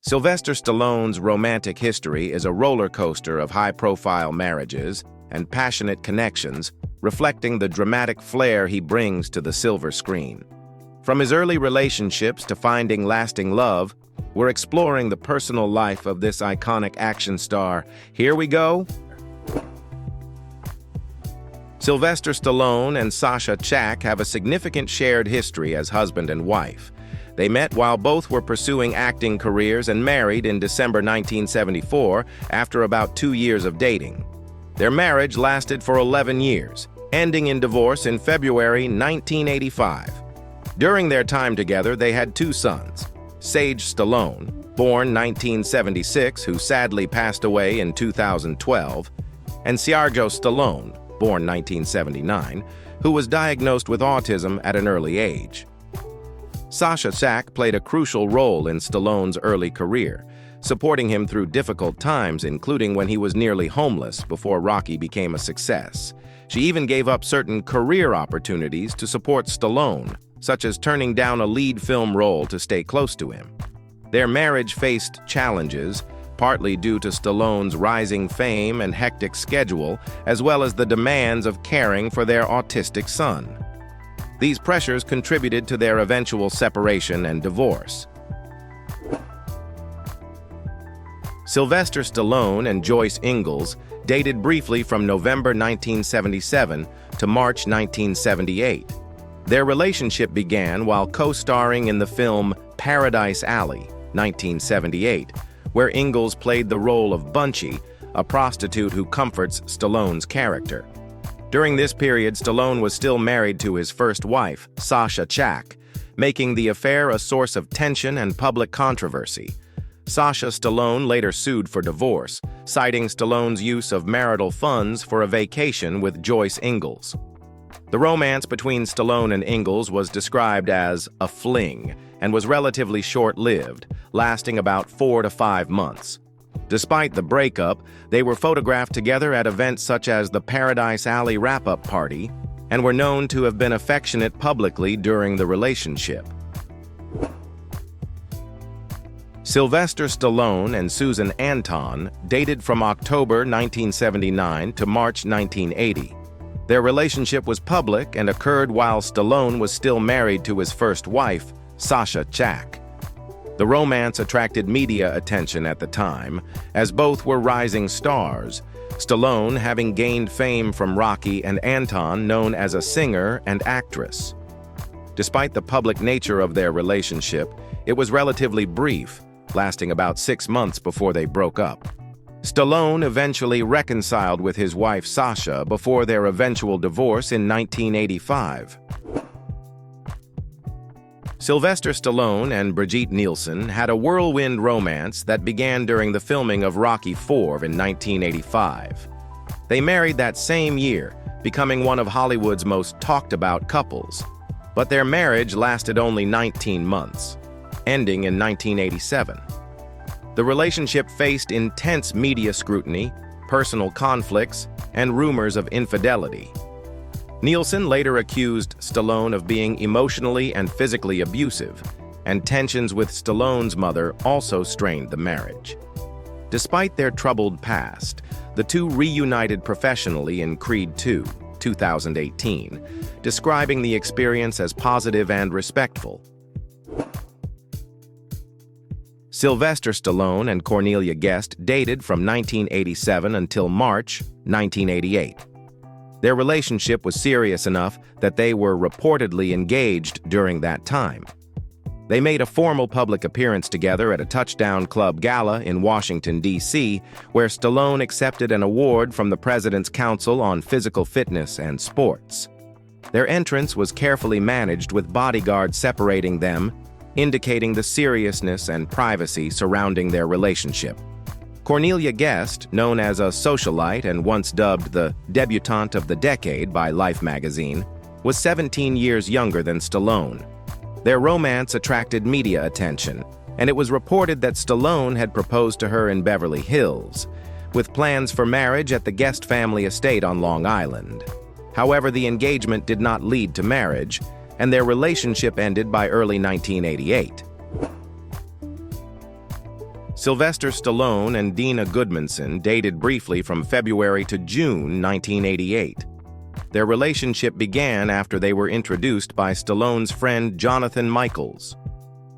Sylvester Stallone's romantic history is a roller coaster of high-profile marriages and passionate connections, reflecting the dramatic flair he brings to the silver screen. From his early relationships to finding lasting love, we're exploring the personal life of this iconic action star. Here we go. Sylvester Stallone and Sasha Czack have a significant shared history as husband and wife. They met while both were pursuing acting careers and married in December 1974 after about 2 years of dating. Their marriage lasted for 11 years, ending in divorce in February 1985. During their time together, they had 2 sons, Sage Stallone, born 1976, who sadly passed away in 2012, and Sergio Stallone, born 1979, who was diagnosed with autism at an early age. Sasha Czack played a crucial role in Stallone's early career, supporting him through difficult times, including when he was nearly homeless before Rocky became a success. She even gave up certain career opportunities to support Stallone, such as turning down a lead film role to stay close to him. Their marriage faced challenges, partly due to Stallone's rising fame and hectic schedule, as well as the demands of caring for their autistic son. These pressures contributed to their eventual separation and divorce. Sylvester Stallone and Joyce Ingalls dated briefly from November 1977 to March 1978. Their relationship began while co-starring in the film Paradise Alley, 1978, where Ingalls played the role of Bunchy, a prostitute who comforts Stallone's character. During this period, Stallone was still married to his first wife, Sasha Czack, making the affair a source of tension and public controversy. Sasha Stallone later sued for divorce, citing Stallone's use of marital funds for a vacation with Joyce Ingalls. The romance between Stallone and Ingalls was described as a fling and was relatively short-lived, lasting about 4 to 5 months. Despite the breakup, they were photographed together at events such as the Paradise Alley wrap-up party and were known to have been affectionate publicly during the relationship. Sylvester Stallone and Susan Anton dated from October 1979 to March 1980. Their relationship was public and occurred while Stallone was still married to his first wife, Sasha Czack. The romance attracted media attention at the time, as both were rising stars, Stallone having gained fame from Rocky and Anton known as a singer and actress. Despite the public nature of their relationship, it was relatively brief, lasting about 6 months before they broke up. Stallone eventually reconciled with his wife Sasha before their eventual divorce in 1985. Sylvester Stallone and Brigitte Nielsen had a whirlwind romance that began during the filming of Rocky IV in 1985. They married that same year, becoming one of Hollywood's most talked-about couples. But their marriage lasted only 19 months, ending in 1987. The relationship faced intense media scrutiny, personal conflicts, and rumors of infidelity. Nielsen later accused Stallone of being emotionally and physically abusive, and tensions with Stallone's mother also strained the marriage. Despite their troubled past, the two reunited professionally in Creed II, 2018, describing the experience as positive and respectful. Sylvester Stallone and Cornelia dated from 1987 until March 1988. Their relationship was serious enough that they were reportedly engaged during that time. They made a formal public appearance together at a Touchdown Club gala in Washington, D.C., where Stallone accepted an award from the President's Council on Physical Fitness and Sports. Their entrance was carefully managed with bodyguards separating them, indicating the seriousness and privacy surrounding their relationship. Cornelia Guest, known as a socialite and once dubbed the debutante of the decade by Life magazine, was 17 years younger than Stallone. Their romance attracted media attention, and it was reported that Stallone had proposed to her in Beverly Hills, with plans for marriage at the Guest family estate on Long Island. However, the engagement did not lead to marriage, and their relationship ended by early 1988. Sylvester Stallone and Dina Goodmanson dated briefly from February to June 1988. Their relationship began after they were introduced by Stallone's friend Jonathan Michaels.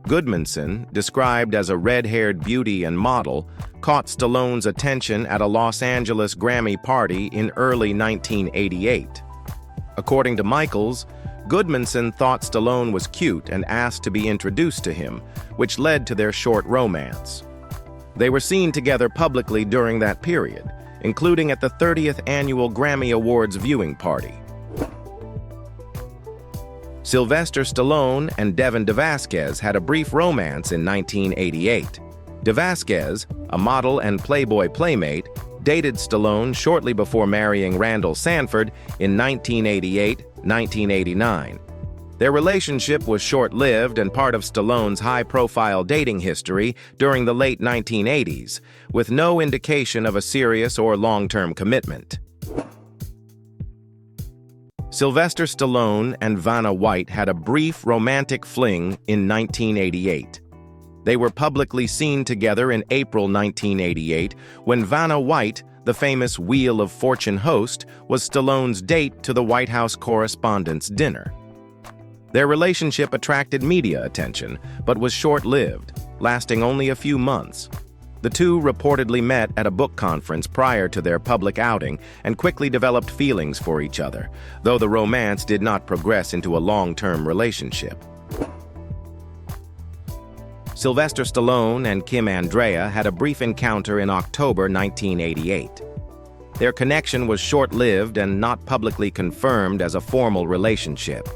Goodmanson, described as a red-haired beauty and model, caught Stallone's attention at a Los Angeles Grammy party in early 1988. According to Michaels, Goodmanson thought Stallone was cute and asked to be introduced to him, which led to their short romance. They were seen together publicly during that period, including at the 30th Annual Grammy Awards viewing party. Sylvester Stallone and Devin DeVasquez had a brief romance in 1988. DeVasquez, a model and Playboy playmate, dated Stallone shortly before marrying Randall Sanford in 1988-1989. Their relationship was short-lived and part of Stallone's high-profile dating history during the late 1980s, with no indication of a serious or long-term commitment. Sylvester Stallone and Vanna White had a brief romantic fling in 1988. They were publicly seen together in April 1988 when Vanna White, the famous Wheel of Fortune host, was Stallone's date to the White House Correspondents' Dinner. Their relationship attracted media attention, but was short-lived, lasting only a few months. The two reportedly met at a book conference prior to their public outing and quickly developed feelings for each other, though the romance did not progress into a long-term relationship. Sylvester Stallone and Kim Andrea had a brief encounter in October 1988. Their connection was short-lived and not publicly confirmed as a formal relationship.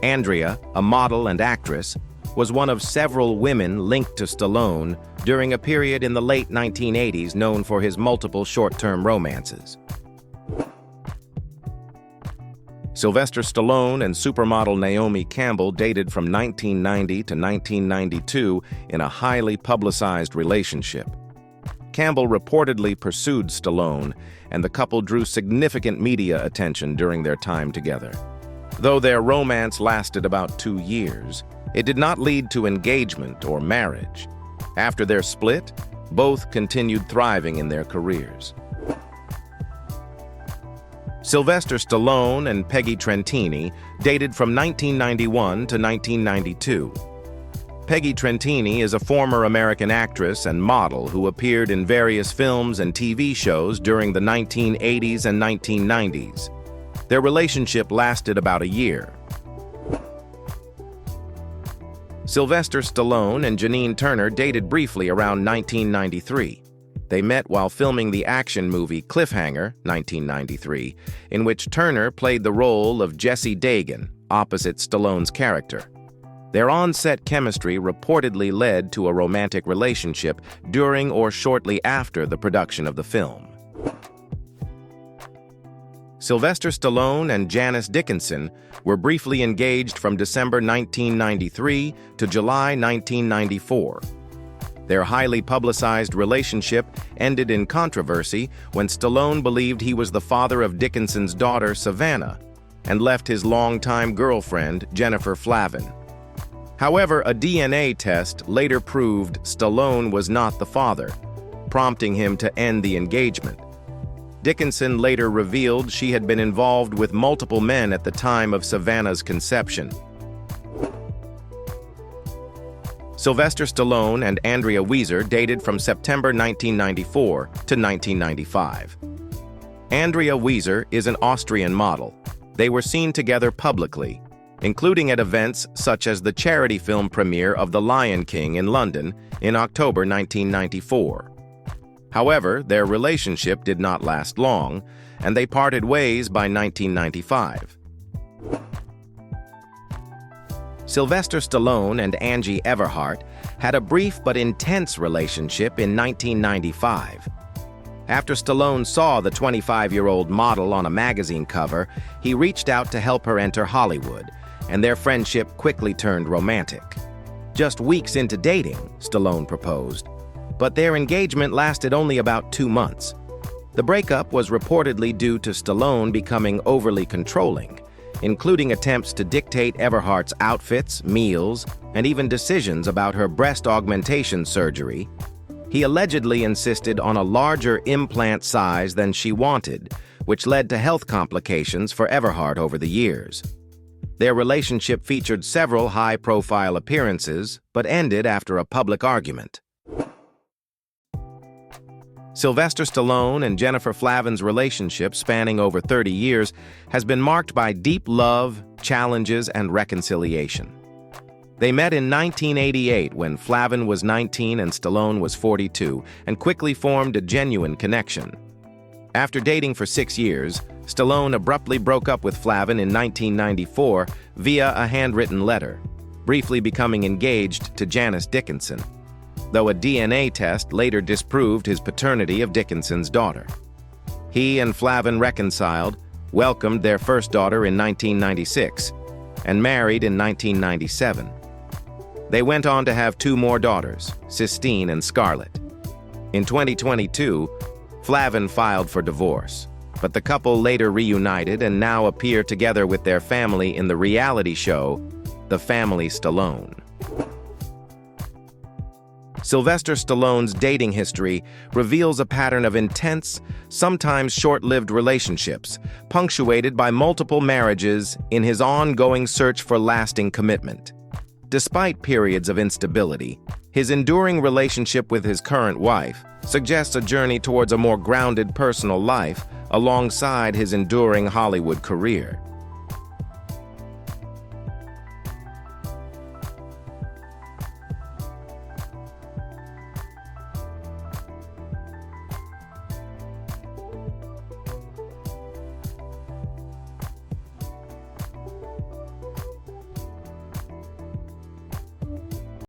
Andrea, a model and actress, was one of several women linked to Stallone during a period in the late 1980s known for his multiple short-term romances. Sylvester Stallone and supermodel Naomi Campbell dated from 1990 to 1992 in a highly publicized relationship. Campbell reportedly pursued Stallone, and the couple drew significant media attention during their time together. Though their romance lasted about 2 years, it did not lead to engagement or marriage. After their split, both continued thriving in their careers. Sylvester Stallone and Peggy Trentini dated from 1991 to 1992. Peggy Trentini is a former American actress and model who appeared in various films and TV shows during the 1980s and 1990s. Their relationship lasted about a year. Sylvester Stallone and Janine Turner dated briefly around 1993. They met while filming the action movie Cliffhanger, 1993, in which Turner played the role of Jesse Dagan, opposite Stallone's character. Their on-set chemistry reportedly led to a romantic relationship during or shortly after the production of the film. Sylvester Stallone and Janice Dickinson were briefly engaged from December 1993 to July 1994. Their highly publicized relationship ended in controversy when Stallone believed he was the father of Dickinson's daughter, Savannah, and left his longtime girlfriend, Jennifer Flavin. However, a DNA test later proved Stallone was not the father, prompting him to end the engagement. Dickinson later revealed she had been involved with multiple men at the time of Savannah's conception. Sylvester Stallone and Andrea Wieser dated from September 1994 to 1995. Andrea Wieser is an Austrian model. They were seen together publicly, including at events such as the charity film premiere of The Lion King in London in October 1994. However, their relationship did not last long, and they parted ways by 1995. Sylvester Stallone and Angie Everhart had a brief but intense relationship in 1995. After Stallone saw the 25-year-old model on a magazine cover, he reached out to help her enter Hollywood, and their friendship quickly turned romantic. Just weeks into dating, Stallone proposed, but their engagement lasted only about 2 months. The breakup was reportedly due to Stallone becoming overly controlling, including attempts to dictate Everhart's outfits, meals, and even decisions about her breast augmentation surgery. He allegedly insisted on a larger implant size than she wanted, which led to health complications for Everhart over the years. Their relationship featured several high-profile appearances, but ended after a public argument. Sylvester Stallone and Jennifer Flavin's relationship, spanning over 30 years, has been marked by deep love, challenges, and reconciliation. They met in 1988 when Flavin was 19 and Stallone was 42, and quickly formed a genuine connection. After dating for 6 years, Stallone abruptly broke up with Flavin in 1994 via a handwritten letter, briefly becoming engaged to Janice Dickinson, though a DNA test later disproved his paternity of Dickinson's daughter. He and Flavin reconciled, welcomed their first daughter in 1996, and married in 1997. They went on to have 2 more daughters, Sistine and Scarlett. In 2022, Flavin filed for divorce, but the couple later reunited and now appear together with their family in the reality show, The Family Stallone. Sylvester Stallone's dating history reveals a pattern of intense, sometimes short-lived relationships, punctuated by multiple marriages in his ongoing search for lasting commitment. Despite periods of instability, his enduring relationship with his current wife suggests a journey towards a more grounded personal life alongside his enduring Hollywood career.